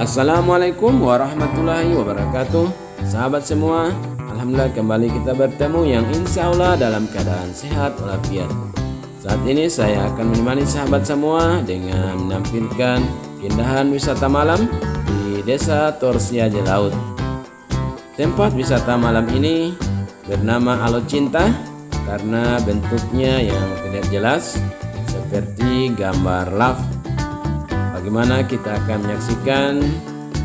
Assalamualaikum warahmatullahi wabarakatuh. Sahabat semua, alhamdulillah kembali kita bertemu yang insya Allah dalam keadaan sehat walafiat. Saat ini saya akan menemani sahabat semua dengan menampilkan keindahan wisata malam di Desa Torsiaje Laut. Tempat wisata malam ini bernama Alo Cinta karena bentuknya yang terlihat jelas seperti gambar love. Bagaimana kita akan menyaksikan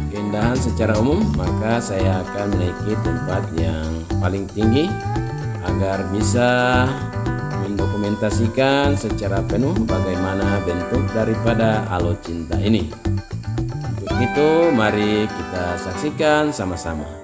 keindahan secara umum, maka saya akan menaiki tempat yang paling tinggi agar bisa mendokumentasikan secara penuh bagaimana bentuk daripada Alo Cinta ini. Untuk itu mari kita saksikan sama-sama.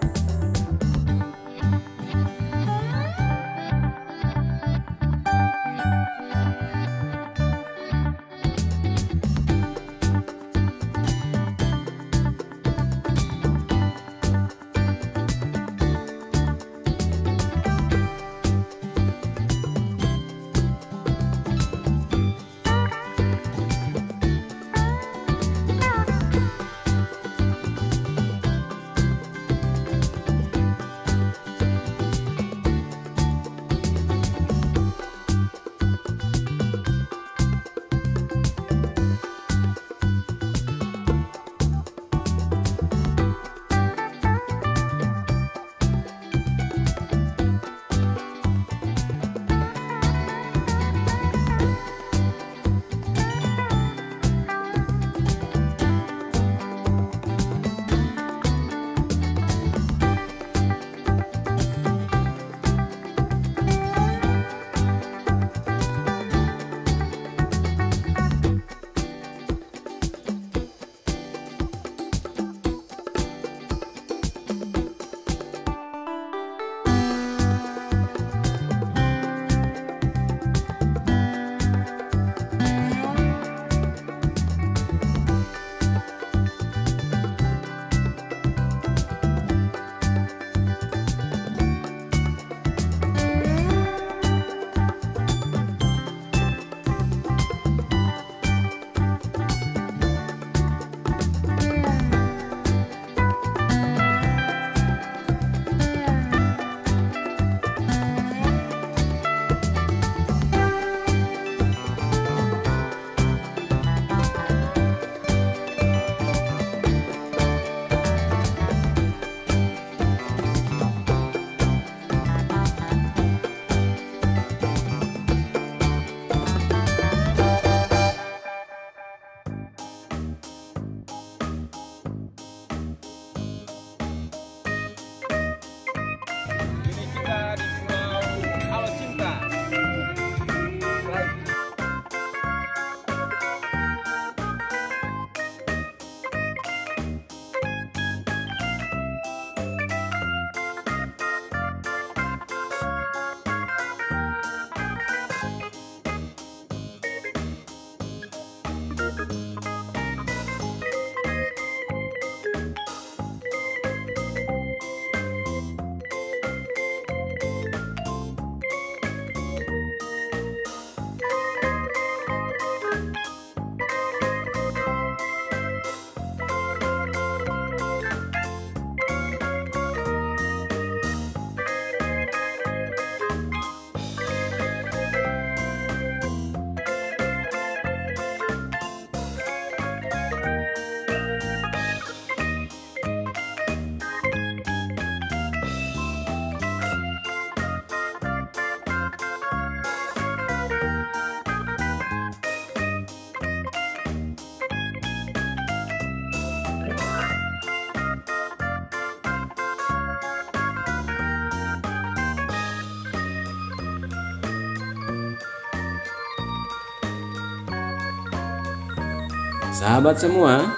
Sahabat semua,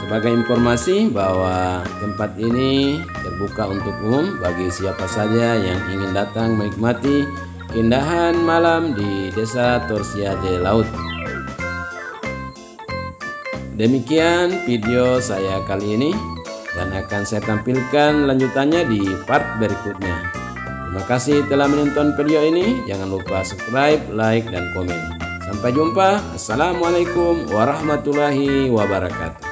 sebagai informasi bahwa tempat ini terbuka untuk umum bagi siapa saja yang ingin datang menikmati keindahan malam di Desa Torsiaje Laut. Demikian video saya kali ini dan akan saya tampilkan lanjutannya di part berikutnya. Terima kasih telah menonton video ini. Jangan lupa subscribe, like, dan komen. Sampai jumpa. Assalamualaikum warahmatullahi wabarakatuh.